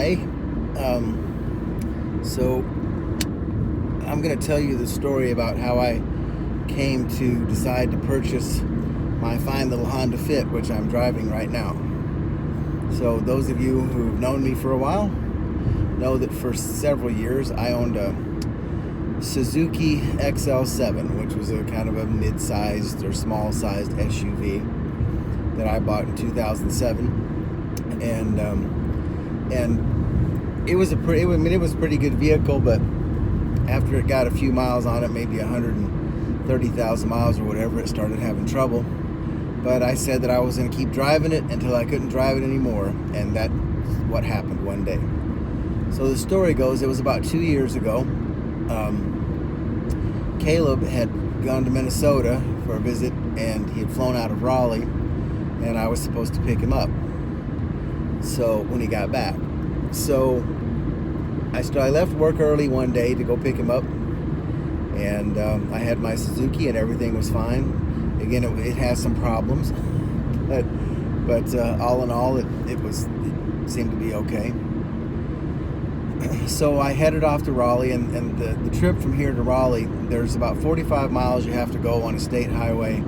Hi. So I'm going to tell you the story about how I came to decide to purchase my fine little Honda Fit, which I'm driving right now. So those of you who've known me for a while know that for several years I owned a Suzuki XL7, which was a kind of a mid-sized or small-sized SUV that I bought in 2007, and it was a pretty good vehicle, but after it got a few miles on it, maybe 130,000 miles or whatever, it started having trouble. But I said that I was going to keep driving it until I couldn't drive it anymore, and that's what happened one day. So the story goes, it was about 2 years ago. Caleb had gone to Minnesota for a visit, and he had flown out of Raleigh, and I was supposed to pick him up. So when he got back, so I left work early one day to go pick him up, and I had my Suzuki, and everything was fine. Again, it has some problems, but all in all, it seemed to be okay. So I headed off to Raleigh, and the trip from here to Raleigh, there's about 45 miles you have to go on a state highway,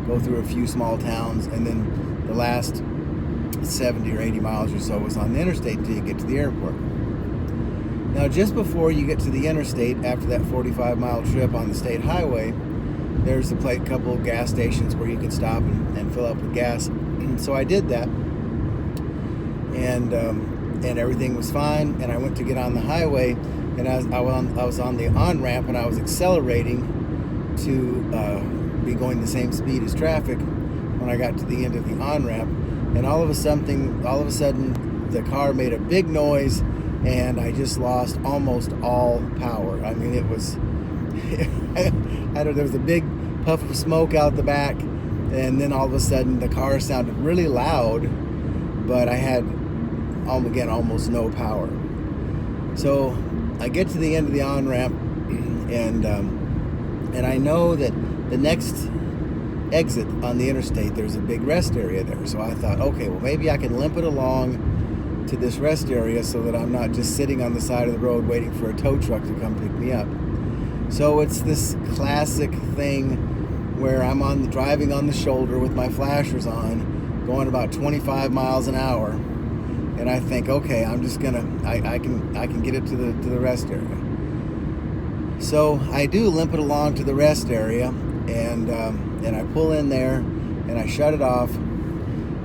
go through a few small towns, and then the last 70 or 80 miles or so was on the interstate until you get to the airport. Now, just before you get to the interstate, after that 45-mile trip on the state highway, there's a couple of gas stations where you can stop and fill up with gas. So I did that, and everything was fine. And I went to get on the highway, and I was on the on-ramp, and I was accelerating to be going the same speed as traffic when I got to the end of the on-ramp. And all of a sudden, the car made a big noise, and I just lost almost all power. I mean, it was, there was a big puff of smoke out the back, and then all of a sudden the car sounded really loud, but I had, again, almost no power. So I get to the end of the on-ramp, and I know that the next exit on the interstate, there's a big rest area there. So I thought, okay, well, maybe I can limp it along to this rest area so that I'm not just sitting on the side of the road waiting for a tow truck to come pick me up. So it's this classic thing where I'm driving on the shoulder with my flashers on, going about 25 miles an hour, and I think, okay, I'm just gonna, I can get it to the rest area. So I do limp it along to the rest area, and I pull in there, and I shut it off,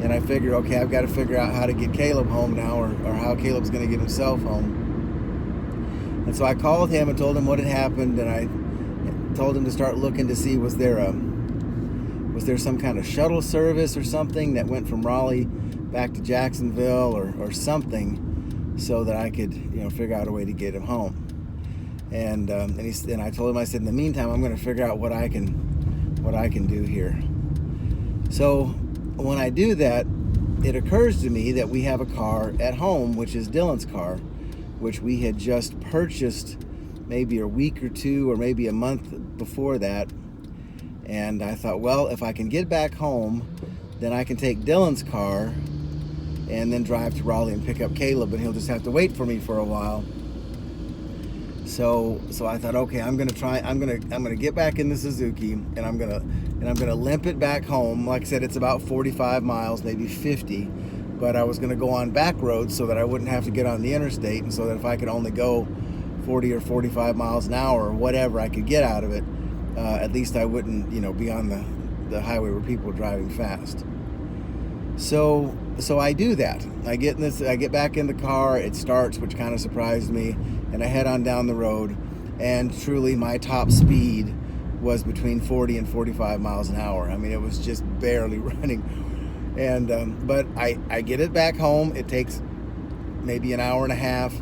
and I figure, okay, I've got to figure out how to get Caleb home now, or how Caleb's going to get himself home. And so I called him and told him what had happened, and I told him to start looking to see was there some kind of shuttle service or something that went from Raleigh back to Jacksonville or something, so that I could figure out a way to get him home. And I told him, I said, in the meantime, I'm going to figure out what I can do here. So when I do that, it occurs to me that we have a car at home, which is Dylan's car, which we had just purchased maybe a week or two or maybe a month before that. And I thought, well, if I can get back home, then I can take Dylan's car and then drive to Raleigh and pick up Caleb, and he'll just have to wait for me for a while. So I thought, okay, I'm gonna get back in the Suzuki, and I'm gonna limp it back home. Like I said, it's about 45 miles, maybe 50, but I was gonna go on back roads so that I wouldn't have to get on the interstate, and so that if I could only go 40 or 45 miles an hour or whatever I could get out of it, at least I wouldn't, be on the highway where people are driving fast. So I do that. I get back in the car, it starts, which kind of surprised me, and I head on down the road, and truly my top speed was between 40 and 45 miles an hour. I mean, it was just barely running. And but I get it back home. It takes maybe an hour and a half,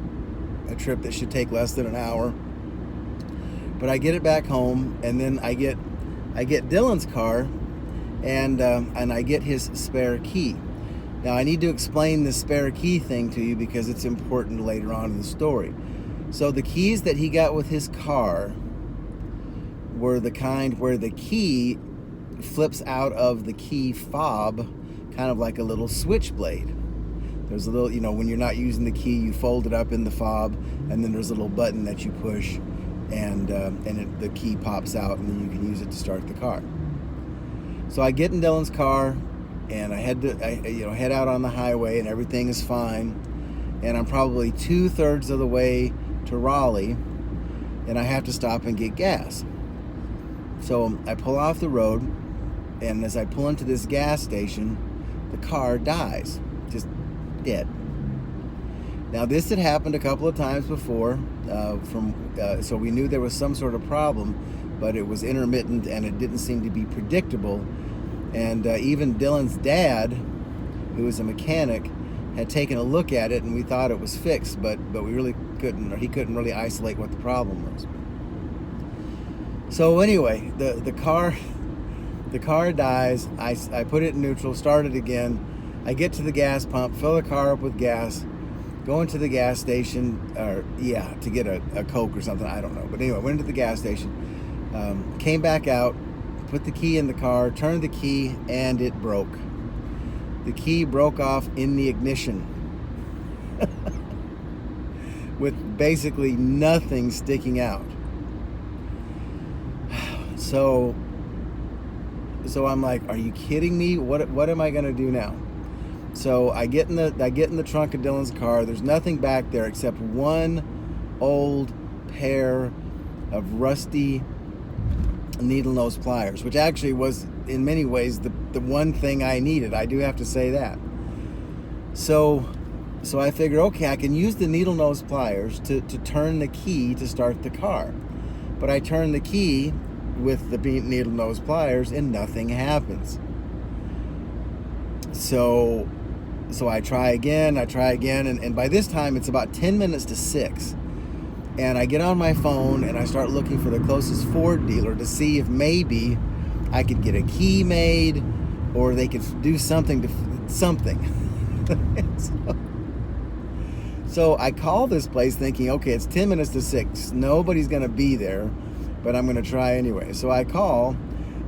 a trip that should take less than an hour. But I get it back home, and then I get Dylan's car, and I get his spare key. Now, I need to explain the spare key thing to you because it's important later on in the story. So the keys that he got with his car were the kind where the key flips out of the key fob, kind of like a little switchblade. There's a little, when you're not using the key, you fold it up in the fob, and then there's a little button that you push, and the key pops out, and then you can use it to start the car. So I get in Dylan's car, and I head out on the highway, and everything is fine. And I'm probably 2/3 of the way to Raleigh, and I have to stop and get gas. So I pull off the road, and as I pull into this gas station, the car dies, just dead. Now this had happened a couple of times before, so we knew there was some sort of problem, but it was intermittent and it didn't seem to be predictable. And even Dylan's dad, who was a mechanic, had taken a look at it, and we thought it was fixed, but we really couldn't, or he couldn't really isolate what the problem was. So anyway, the car dies. I put it in neutral, start it again. I get to the gas pump, fill the car up with gas, go into the gas station, to get a Coke or something, I don't know. But anyway, went into the gas station, came back out, put the key in the car, turned the key, and it broke. The key broke off in the ignition with basically nothing sticking out. So I'm like, are you kidding me? What am I gonna do now? So I get in the trunk of Dylan's car. There's nothing back there except one old pair of rusty needle nose pliers, which actually was in many ways the one thing I needed. I do have to say that. So I figure, okay, I can use the needle nose pliers to turn the key to start the car. But I turn the key with the needle nose pliers and nothing happens. So I try again, and by this time it's about 10 minutes to 6. And I get on my phone and I start looking for the closest Ford dealer to see if maybe I could get a key made, or they could do something. So I call this place thinking, okay, it's 10 minutes to 6. Nobody's going to be there, but I'm going to try anyway. So I call,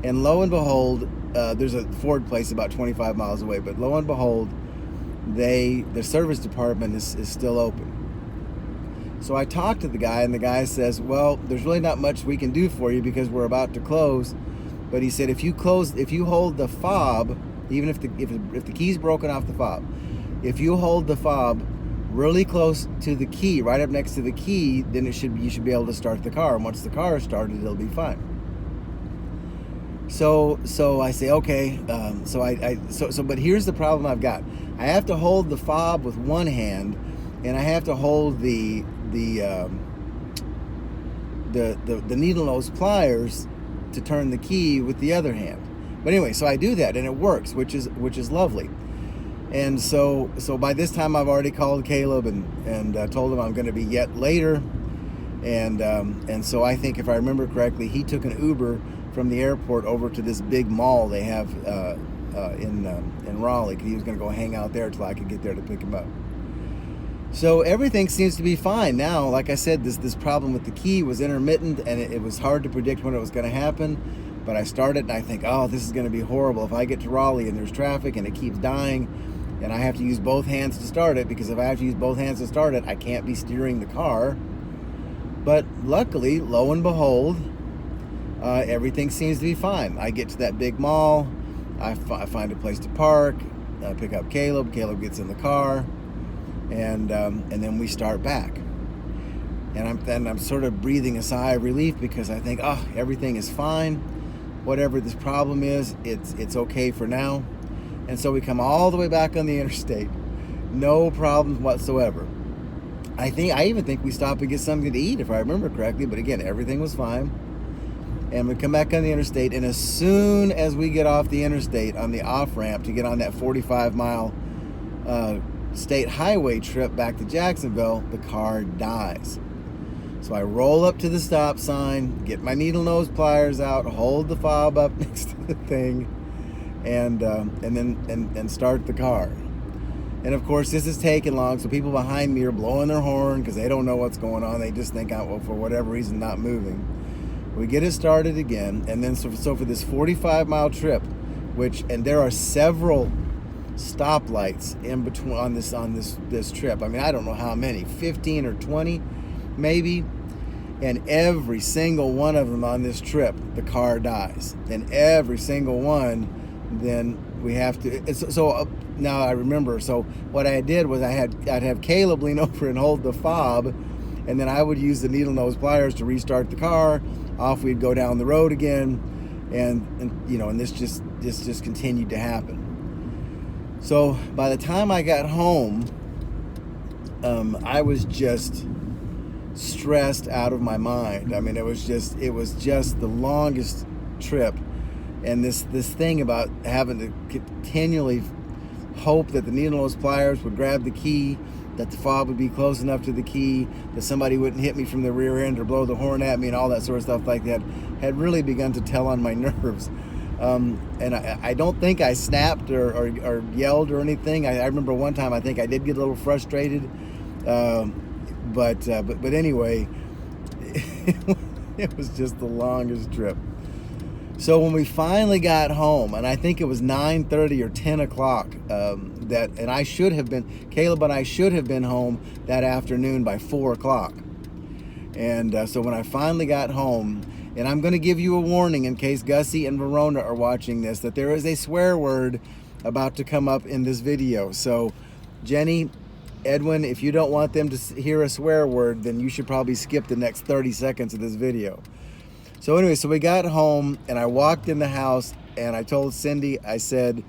and lo and behold, there's a Ford place about 25 miles away, but lo and behold, the service department is still open. So I talked to the guy, and the guy says, well, there's really not much we can do for you because we're about to close. But he said, if you hold the fob, even if the key's broken off the fob, if you hold the fob really close to the key, right up next to the key, then you should be able to start the car. And once the car is started, it'll be fine. So I say, okay. But here's the problem I've got. I have to hold the fob with one hand, and I have to hold the needle nose pliers to turn the key with the other hand. But anyway, so I do that, and it works, which is lovely. And so by this time I've already called Caleb and told him I'm going to be yet later. And so I think, if I remember correctly, he took an Uber from the airport over to this big mall they have in Raleigh. He was going to go hang out there till I could get there to pick him up. So everything seems to be fine now. Like I said, this problem with the key was intermittent, and it was hard to predict when it was going to happen. But I started, and I think, oh, this is going to be horrible if I get to Raleigh and there's traffic and it keeps dying, and I have to use both hands to start it, because if I have to use both hands to start it, I can't be steering the car. But luckily, lo and behold, everything seems to be fine. I get to that big mall. I find a place to park. I pick up Caleb. Caleb gets in the car. And then we start back, and I'm sort of breathing a sigh of relief, because I think, oh, everything is fine. Whatever this problem is, it's okay for now. And so we come all the way back on the interstate, no problems whatsoever. I even think we stopped and get something to eat, if I remember correctly. But again, everything was fine. And we come back on the interstate, and as soon as we get off the interstate on the off ramp to get on that 45-mile state highway trip back to Jacksonville, the car dies. So I roll up to the stop sign, get my needle nose pliers out, hold the fob up next to the thing, and then start the car. And of course, this is taking long, so people behind me are blowing their horn because they don't know what's going on. They just think, well, for whatever reason, not moving. We get it started again, and then so for this 45-mile trip, and there are several stoplights in between on this trip. I mean, I don't know how many, 15 or 20 maybe. And every single one of them on this trip, the car dies. And every single one, then we have to. So now I remember. So what I did was I'd have Caleb lean over and hold the fob, and then I would use the needle nose pliers to restart the car. Off we'd go down the road again, and you know, and this just continued to happen. So by the time I got home, I was just stressed out of my mind. I mean, it was just the longest trip, and this thing about having to continually hope that the needle nose pliers would grab the key, that the fob would be close enough to the key, that somebody wouldn't hit me from the rear end or blow the horn at me, and all that sort of stuff like that had really begun to tell on my nerves. And I don't think I snapped or yelled or anything. I remember one time I think I did get a little frustrated. But anyway, it was just the longest trip. So when we finally got home, and I think it was 9:30 or 10 o'clock, Caleb and I should have been home that afternoon by 4 o'clock. And so when I finally got home, and I'm going to give you a warning in case Gussie and Verona are watching this, that there is a swear word about to come up in this video. So Jenny, Edwin, if you don't want them to hear a swear word, then you should probably skip the next 30 seconds of this video. So anyway, so we got home, and I walked in the house, and I told Cindy, I said,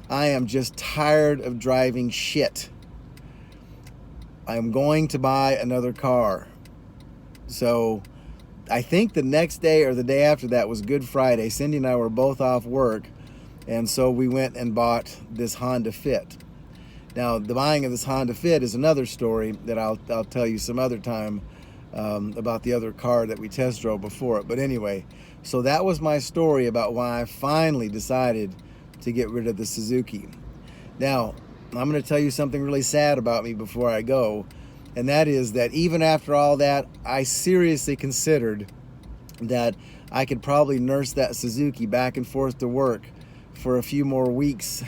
I am just tired of driving shit. I'm going to buy another car. So I think the next day or the day after that was Good Friday. Cindy and I were both off work, and so we went and bought this Honda Fit. Now, the buying of this Honda Fit is another story that I'll tell you some other time about the other car that we test drove before it. But anyway, so that was my story about why I finally decided to get rid of the Suzuki. Now, I'm going to tell you something really sad about me before I go, and that is that even after all that, I seriously considered that I could probably nurse that Suzuki back and forth to work for a few more weeks,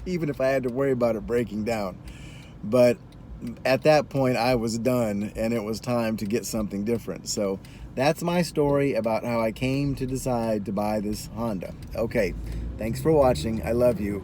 even if I had to worry about it breaking down. But at that point, I was done, and it was time to get something different. So that's my story about how I came to decide to buy this Honda. Okay, thanks for watching. I love you.